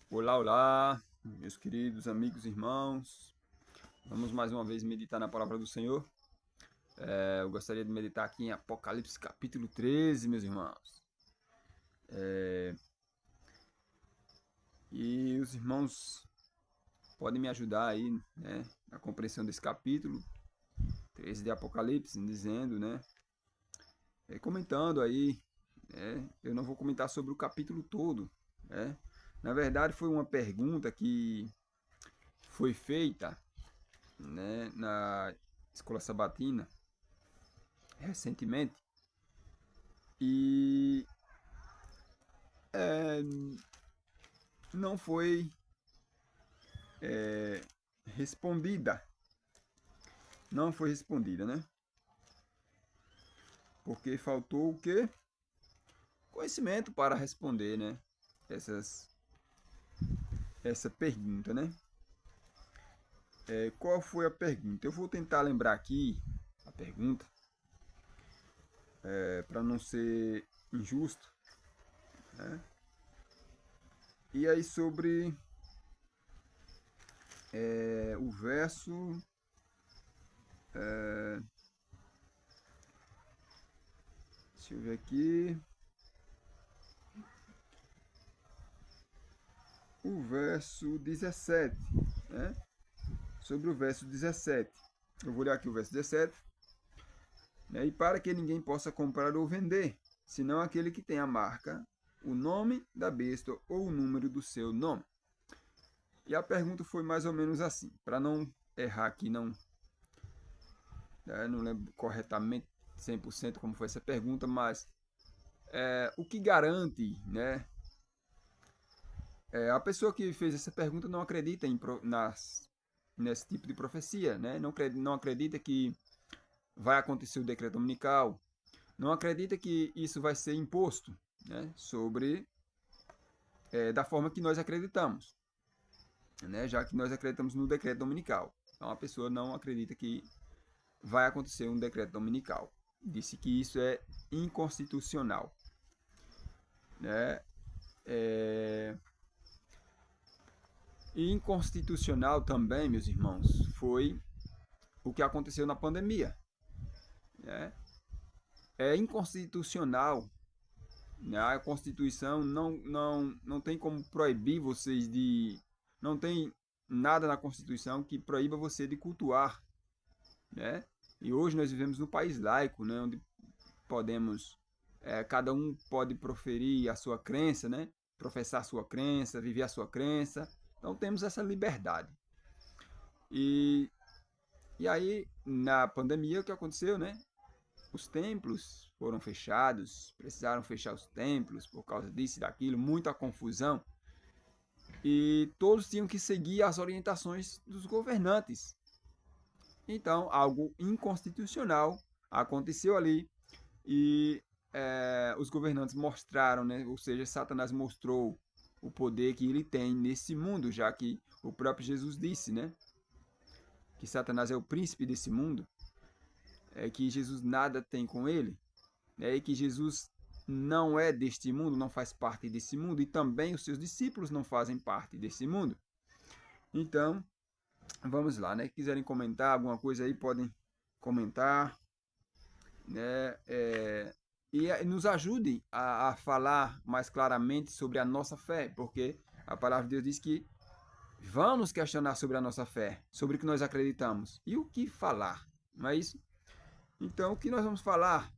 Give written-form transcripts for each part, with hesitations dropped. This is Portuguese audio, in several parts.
Olá, olá, meus queridos amigos e irmãos. Vamos mais uma vez meditar na palavra do Senhor. Eu gostaria de meditar aqui em Apocalipse capítulo 13, meus irmãos. E os irmãos podem me ajudar aí, né, na compreensão desse capítulo 13 de Apocalipse, dizendo, né, comentando aí, né. Eu não vou comentar sobre o capítulo todo, né. Na verdade, foi uma pergunta que foi feita, né, na escola sabatina recentemente. E é, não foi é, respondida. Não foi respondida, né? Porque faltou o quê? Conhecimento para responder, né? Essas, essa pergunta, né? Qual foi a pergunta? Eu vou tentar lembrar aqui a pergunta, para não ser injusto, né? E aí sobre o verso. é, Deixa eu ver aqui. O verso 17, né? Sobre o verso 17. Eu vou olhar aqui o verso 17. Né? E para que ninguém possa comprar ou vender, senão aquele que tem a marca, o nome da besta ou o número do seu nome. E a pergunta foi mais ou menos assim, para não errar aqui, não, né, não lembro corretamente 100% como foi essa pergunta, mas o que garante, né? A pessoa que fez essa pergunta não acredita nesse tipo de profecia, né? Não acredita que vai acontecer o decreto dominical, não acredita que isso vai ser imposto, né, da forma que nós acreditamos, né, já que nós acreditamos no decreto dominical. Então a pessoa não acredita que vai acontecer um decreto dominical. Disse que isso é inconstitucional, né? É... E inconstitucional também, meus irmãos, foi o que aconteceu na pandemia, né? É inconstitucional, né? A Constituição não tem como proibir vocês de. Não tem nada na Constituição que proíba você de cultuar, né? E hoje nós vivemos num país laico, né? Onde podemos. Cada um pode proferir a sua crença, né? Professar a sua crença, viver a sua crença. Então temos essa liberdade. E, e aí, na pandemia, o que aconteceu, né? Os templos foram fechados, precisaram fechar os templos por causa disso e daquilo, muita confusão. E todos tinham que seguir as orientações dos governantes. Então, algo inconstitucional aconteceu ali e os governantes mostraram, né? Ou seja, Satanás mostrou o poder que ele tem nesse mundo, já que o próprio Jesus disse, né? Que Satanás é o príncipe desse mundo, que Jesus nada tem com ele, e que Jesus não é deste mundo, não faz parte desse mundo, e também os seus discípulos não fazem parte desse mundo. Então, vamos lá, né? Quiserem comentar alguma coisa aí, podem comentar, né? E nos ajude a falar mais claramente sobre a nossa fé, porque a palavra de Deus diz que vamos questionar sobre a nossa fé, sobre o que nós acreditamos. E o que falar, não é isso? Então, o que nós vamos falar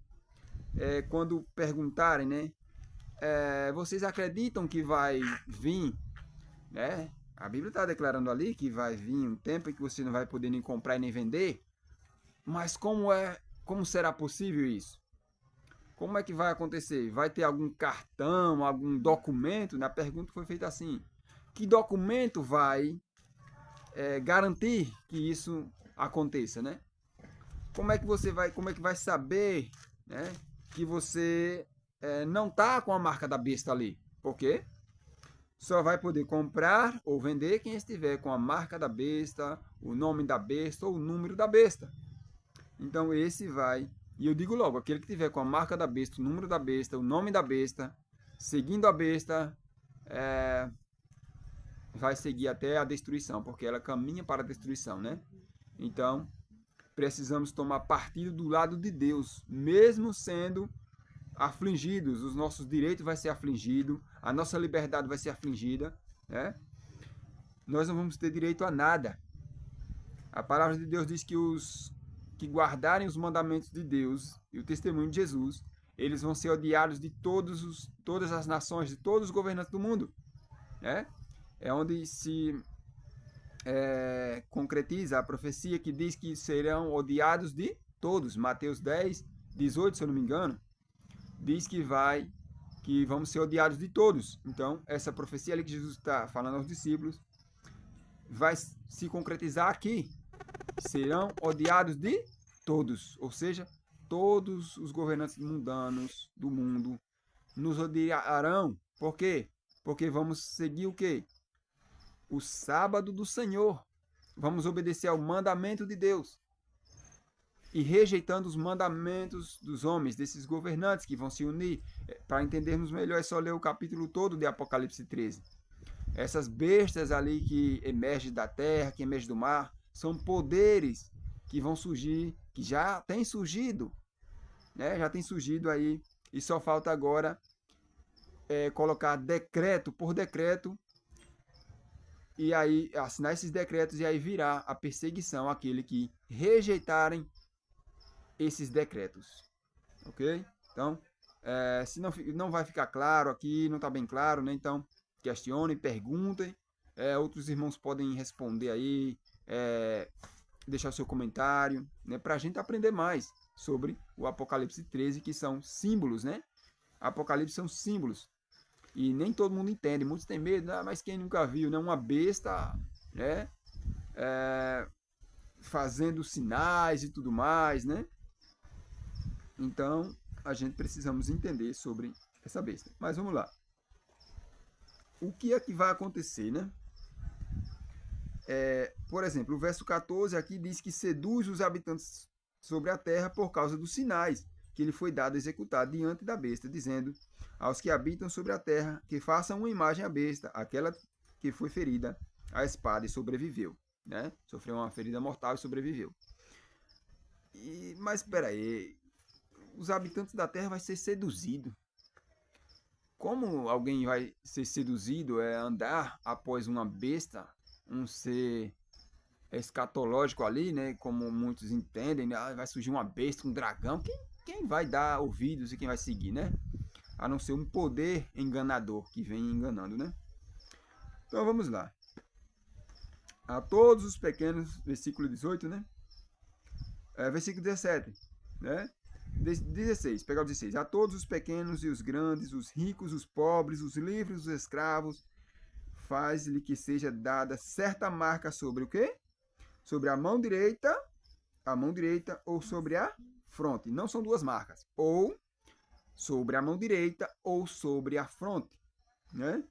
quando perguntarem, né? Vocês acreditam que vai vir, né? A Bíblia está declarando ali que vai vir um tempo em que você não vai poder nem comprar e nem vender. Mas como será possível isso? Como é que vai acontecer? Vai ter algum cartão, algum documento? Na pergunta foi feita assim: que documento vai garantir que isso aconteça, né? Como é que vai saber, né, que você não tá com a marca da besta ali? Por quê? Só vai poder comprar ou vender quem estiver com a marca da besta, o nome da besta ou o número da besta. Então esse vai. E eu digo logo, aquele que tiver com a marca da besta, o número da besta, o nome da besta, seguindo a besta, é, vai seguir até a destruição, porque ela caminha para a destruição, né? Então, precisamos tomar partido do lado de Deus, mesmo sendo afligidos, os nossos direitos vai ser afligido, a nossa liberdade vai ser afligida, né? Nós não vamos ter direito a nada. A palavra de Deus diz que os que guardarem os mandamentos de Deus e o testemunho de Jesus, eles vão ser odiados de todas as nações, de todos os governantes do mundo, né? É onde se concretiza a profecia que diz que serão odiados de todos. Mateus 10, 18, se eu não me engano, diz que vamos ser odiados de todos. Então, essa profecia ali que Jesus está falando aos discípulos vai se concretizar aqui. Serão odiados de todos. Ou seja, todos os governantes mundanos do mundo nos odiarão. Por quê? Porque vamos seguir o quê? O sábado do Senhor. Vamos obedecer ao mandamento de Deus. E rejeitando os mandamentos dos homens, desses governantes que vão se unir. Para entendermos melhor, é só ler o capítulo todo de Apocalipse 13. Essas bestas ali que emergem da terra, que emergem do mar, são poderes que vão surgir, que já têm surgido, né? Já tem surgido aí, e só falta agora colocar decreto por decreto, e aí assinar esses decretos, e aí virá a perseguição àquele que rejeitarem esses decretos, ok? Então, se não vai ficar claro aqui, não está bem claro, né? Então, questionem, perguntem, outros irmãos podem responder aí, deixar seu comentário, né? Para a gente aprender mais sobre o Apocalipse 13, que são símbolos, né? Apocalipse são símbolos, e nem todo mundo entende, muitos têm medo, mas quem nunca viu, né? Uma besta, né? Fazendo sinais e tudo mais, né? Então, a gente precisamos entender sobre essa besta. Mas vamos lá. O que é que vai acontecer, né? Por exemplo, o verso 14 aqui diz que seduz os habitantes sobre a terra por causa dos sinais que lhe foi dado a executar diante da besta, dizendo aos que habitam sobre a terra que façam uma imagem à besta, aquela que foi ferida à espada e sobreviveu, né? Sofreu uma ferida mortal e sobreviveu. Mas espera aí, os habitantes da terra vão ser seduzidos. Como alguém vai ser seduzido andar após uma besta, um ser escatológico ali, né? Como muitos entendem, né? Vai surgir uma besta, um dragão. Quem vai dar ouvidos e quem vai seguir, né? A não ser um poder enganador que vem enganando, né? Então vamos lá. A todos os pequenos, versículo 18, né? Versículo 17, né? 16, pegar o 16. A todos os pequenos e os grandes, os ricos, os pobres, os livres, os escravos, faz-lhe que seja dada certa marca sobre o quê? Sobre a mão direita ou sobre a fronte. Não são duas marcas. Ou sobre a mão direita ou sobre a fronte, né?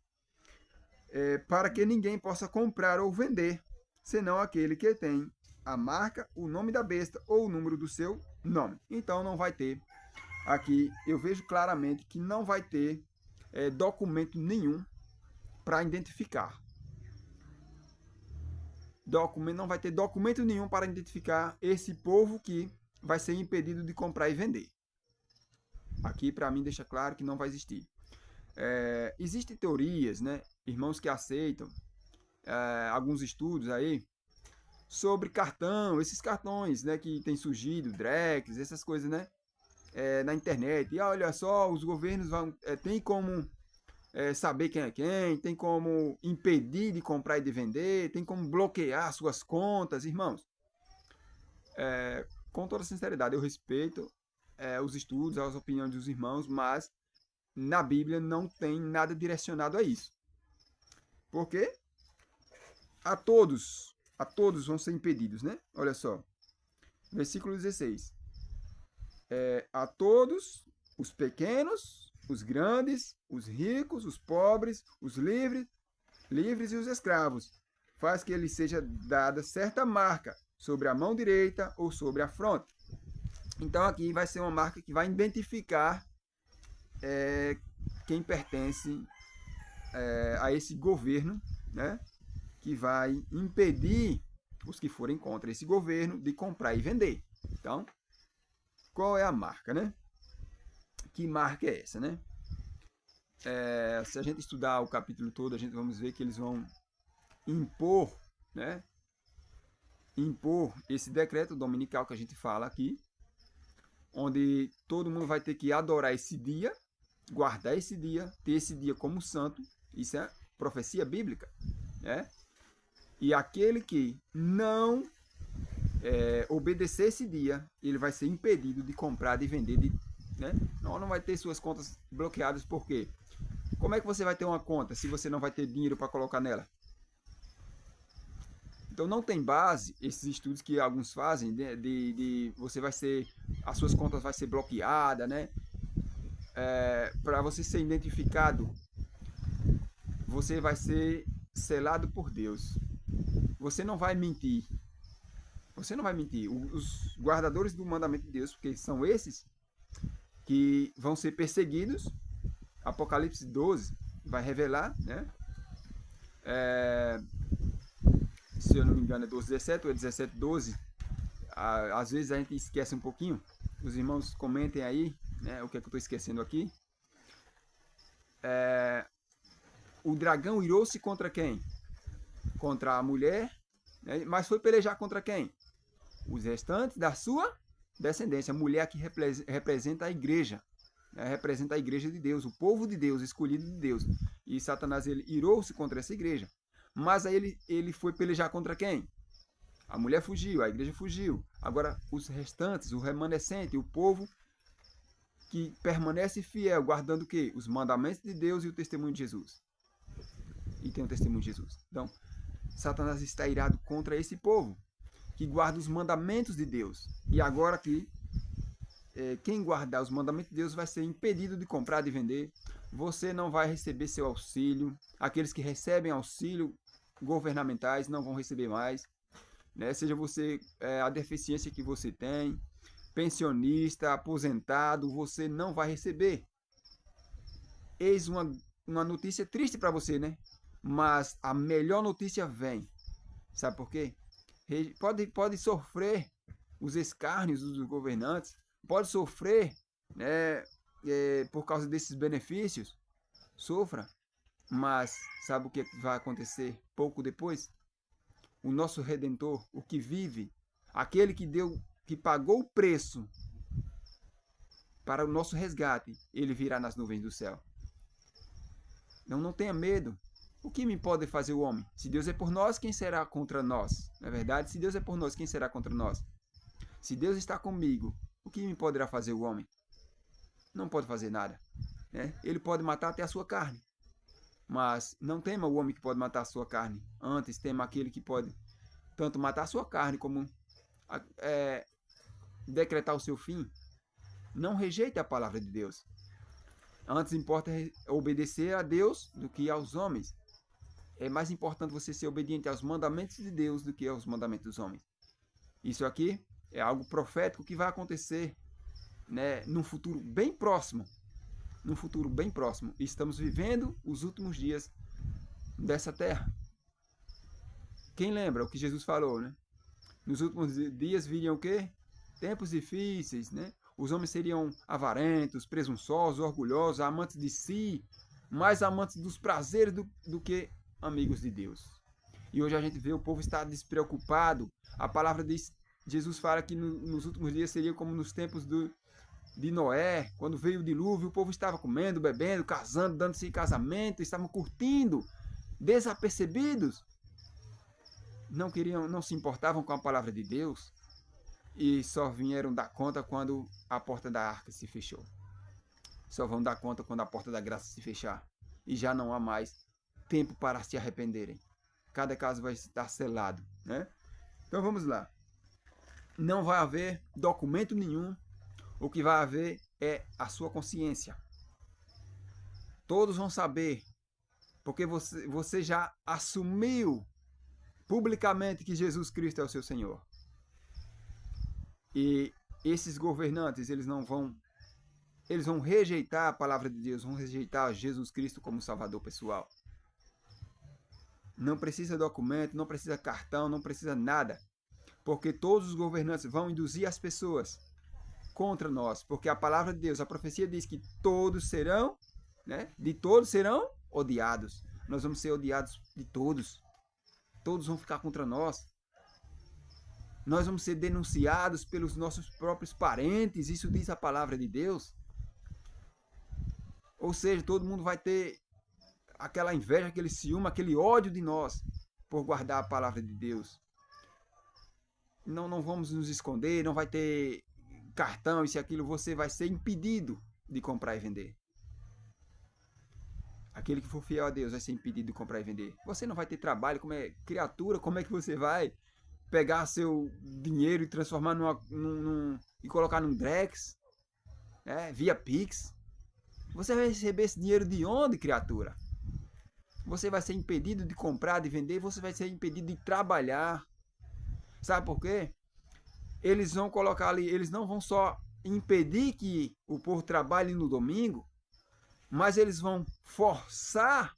Para que ninguém possa comprar ou vender, senão aquele que tem a marca, o nome da besta ou o número do seu nome. Então não vai ter, aqui eu vejo claramente que não vai ter documento nenhum para identificar. Não vai ter documento nenhum para identificar esse povo que vai ser impedido de comprar e vender. Aqui para mim deixa claro que não vai existir. Existem teorias, né? Irmãos que aceitam alguns estudos aí sobre cartão, esses cartões, né, que tem surgido, Drex, essas coisas, né, na internet. E olha só, os governos tem como saber quem é quem, tem como impedir de comprar e de vender, tem como bloquear suas contas, irmãos. Com toda sinceridade, eu respeito os estudos, as opiniões dos irmãos, mas na Bíblia não tem nada direcionado a isso. Por quê? A todos vão ser impedidos, né? Olha só, versículo 16. A todos, os pequenos, os grandes, os ricos, os pobres, os livres e os escravos, faz que lhe seja dada certa marca sobre a mão direita ou sobre a fronte. Então aqui vai ser uma marca que vai identificar quem pertence a esse governo, né? que vai impedir os que forem contra esse governo de comprar e vender. Então, qual é a marca, né? Que marca é essa, né? Se a gente estudar o capítulo todo, a gente vamos ver que eles vão impor, né? Impor esse decreto dominical que a gente fala aqui, onde todo mundo vai ter que adorar esse dia, guardar esse dia, ter esse dia como santo. Isso é profecia bíblica, né? E aquele que não obedecer esse dia, ele vai ser impedido de comprar, de vender, né? Não vai ter suas contas bloqueadas. Por quê? Como é que você vai ter uma conta se você não vai ter dinheiro para colocar nela? Então não tem base esses estudos que alguns fazem de você vai ser, as suas contas vai ser bloqueada, né? Para você ser identificado, você vai ser selado por Deus. Você não vai mentir. Você não vai mentir. Os guardadores do mandamento de Deus, porque são esses que vão ser perseguidos. Apocalipse 12 vai revelar, né? Se eu não me engano é 12:17 ou é 17:12. Às vezes a gente esquece um pouquinho. Os irmãos comentem aí, né, o que é que eu estou esquecendo aqui. O dragão irou-se contra quem? Contra a mulher, né? Mas foi pelejar contra quem? Os restantes da sua descendência. A mulher que representa a igreja, né? Representa a igreja de Deus, o povo de Deus, escolhido de Deus. E Satanás, ele irou-se contra essa igreja. Mas aí ele foi pelejar contra quem? A mulher fugiu, a igreja fugiu. Agora, os restantes, o remanescente, o povo que permanece fiel, guardando o quê? Os mandamentos de Deus e o testemunho de Jesus. E tem o testemunho de Jesus. Então, Satanás está irado contra esse povo que guarda os mandamentos de Deus. E agora que quem guardar os mandamentos de Deus vai ser impedido de comprar, de vender. Você não vai receber seu auxílio. Aqueles que recebem auxílio governamentais não vão receber mais, né? Seja você a deficiência que você tem, pensionista, aposentado, você não vai receber. Eis uma notícia triste para você, né? Mas a melhor notícia vem. Sabe por quê? Pode sofrer os escárnios dos governantes, pode sofrer, né, por causa desses benefícios. Sofra. Mas sabe o que vai acontecer pouco depois? O nosso Redentor, o que vive, aquele que pagou o preço para o nosso resgate, ele virá nas nuvens do céu. Não tenha medo. O que me pode fazer o homem? Se Deus é por nós, quem será contra nós? Não é verdade? Se Deus é por nós, quem será contra nós? Se Deus está comigo, o que me poderá fazer o homem? Não pode fazer nada, né? Ele pode matar até a sua carne. Mas não tema o homem que pode matar a sua carne. Antes, tema aquele que pode tanto matar a sua carne como decretar o seu fim. Não rejeite a palavra de Deus. Antes importa obedecer a Deus do que aos homens. É mais importante você ser obediente aos mandamentos de Deus do que aos mandamentos dos homens. Isso aqui é algo profético que vai acontecer, né, num futuro bem próximo. Num futuro bem próximo. Estamos vivendo os últimos dias dessa terra. Quem lembra o que Jesus falou, né? Nos últimos dias viriam o quê? Tempos difíceis, né? Os homens seriam avarentos, presunçosos, orgulhosos, amantes de si, mais amantes dos prazeres do que amigos de Deus. E hoje a gente vê o povo estar despreocupado. A palavra diz, Jesus fala que nos últimos dias seria como nos tempos de Noé, quando veio o dilúvio, o povo estava comendo, bebendo, casando, dando-se em casamento, estavam curtindo, desapercebidos. Não se importavam com a palavra de Deus e só vieram dar conta quando a porta da arca se fechou. Só vão dar conta quando a porta da graça se fechar e já não há mais tempo para se arrependerem. Cada caso vai estar selado, né? Então vamos lá. Não vai haver documento nenhum. O que vai haver é a sua consciência. Todos vão saber, porque você já assumiu publicamente que Jesus Cristo é o seu Senhor. E esses governantes, eles vão rejeitar a palavra de Deus, vão rejeitar Jesus Cristo como Salvador pessoal. Não precisa documento, não precisa cartão, não precisa nada. Porque todos os governantes vão induzir as pessoas contra nós. Porque a palavra de Deus, a profecia diz que todos serão, né? De todos serão odiados. Nós vamos ser odiados de todos. Todos vão ficar contra nós. Nós vamos ser denunciados pelos nossos próprios parentes. Isso diz a palavra de Deus. Ou seja, todo mundo vai ter aquela inveja, aquele ciúme, aquele ódio de nós por guardar a palavra de Deus. Não vamos nos esconder, não vai ter cartão, isso e aquilo. Você vai ser impedido de comprar e vender. Aquele que for fiel a Deus vai ser impedido de comprar e vender. Você não vai ter trabalho, como é criatura, como é que você vai pegar seu dinheiro e transformar e colocar num Drex, via Pix? Você vai receber esse dinheiro de onde, criatura? Você vai ser impedido de comprar, de vender, você vai ser impedido de trabalhar. Sabe por quê? Eles vão colocar ali, eles não vão só impedir que o povo trabalhe no domingo, mas eles vão forçar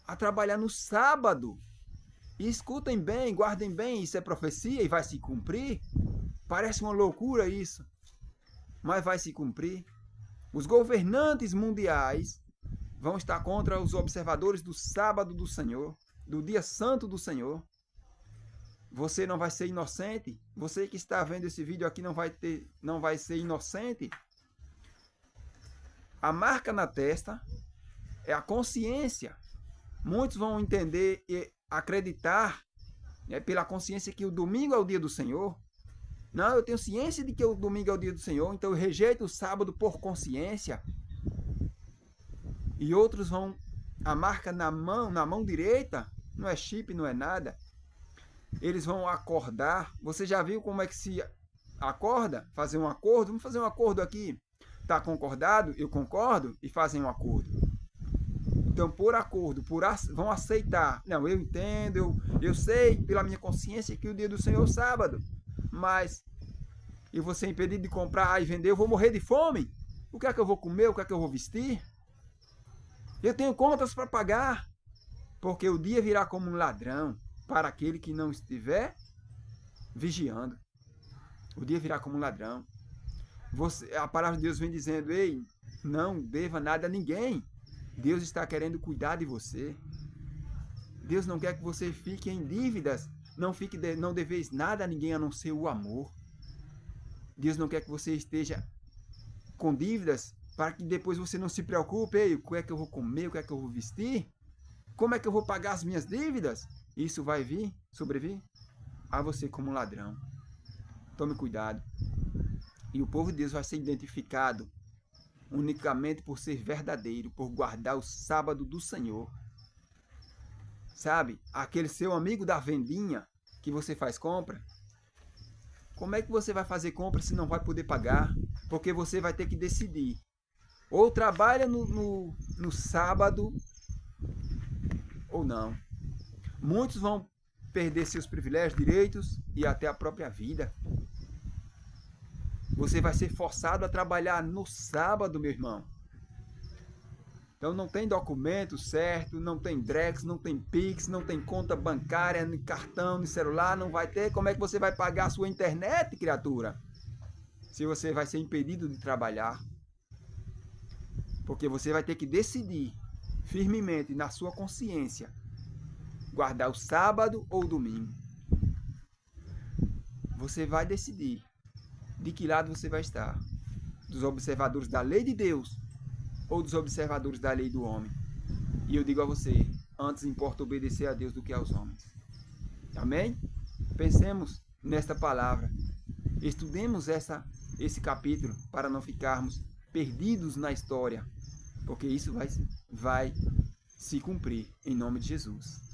a trabalhar no sábado. E escutem bem, guardem bem, isso é profecia e vai se cumprir. Parece uma loucura isso, mas vai se cumprir. Os governantes mundiais vão estar contra os observadores do sábado do Senhor, do dia santo do Senhor. Você não vai ser inocente. Você que está vendo esse vídeo aqui não vai ser inocente. A marca na testa é a consciência. Muitos vão entender e acreditar, pela consciência, que o domingo é o dia do Senhor. Não, eu tenho ciência de que o domingo é o dia do Senhor, então eu rejeito o sábado por consciência. E outros vão, a marca na mão direita, não é chip, não é nada. Eles vão acordar. Você já viu como é que se acorda? Fazer um acordo? Vamos fazer um acordo aqui. Está concordado? Eu concordo. E fazem um acordo. Então, por acordo, vão aceitar. Não, eu entendo, eu sei pela minha consciência que o dia do Senhor é o sábado. Mas eu vou ser impedido de comprar e vender, eu vou morrer de fome. O que é que eu vou comer? O que é que eu vou vestir? Eu tenho contas para pagar. Porque o dia virá como um ladrão para aquele que não estiver vigiando. O dia virá como um ladrão. A palavra de Deus vem dizendo: ei, não deva nada a ninguém. Deus está querendo cuidar de você. Deus não quer que você fique em dívidas. Não deveis nada a ninguém a não ser o amor. Deus não quer que você esteja com dívidas para que depois você não se preocupe. Ei, o que é que eu vou comer? O que é que eu vou vestir? Como é que eu vou pagar as minhas dívidas? Isso vai sobrevir a você como um ladrão. Tome cuidado. E o povo de Deus vai ser identificado unicamente por ser verdadeiro, por guardar o sábado do Senhor. Sabe, aquele seu amigo da vendinha que você faz compra. Como é que você vai fazer compra se não vai poder pagar? Porque você vai ter que decidir. Ou trabalha no sábado, ou não. Muitos vão perder seus privilégios, direitos e até a própria vida. Você vai ser forçado a trabalhar no sábado, meu irmão. Então não tem documento certo, não tem Drex, não tem Pix, não tem conta bancária, nem cartão, nem celular, não vai ter. Como é que você vai pagar a sua internet, criatura? Se você vai ser impedido de trabalhar. Porque você vai ter que decidir firmemente na sua consciência guardar o sábado ou o domingo. Você vai decidir de que lado você vai estar. Dos observadores da lei de Deus ou dos observadores da lei do homem. E eu digo a você, antes importa obedecer a Deus do que aos homens. Amém? Pensemos nesta palavra. Estudemos esse capítulo para não ficarmos perdidos na história. Porque isso vai se cumprir em nome de Jesus.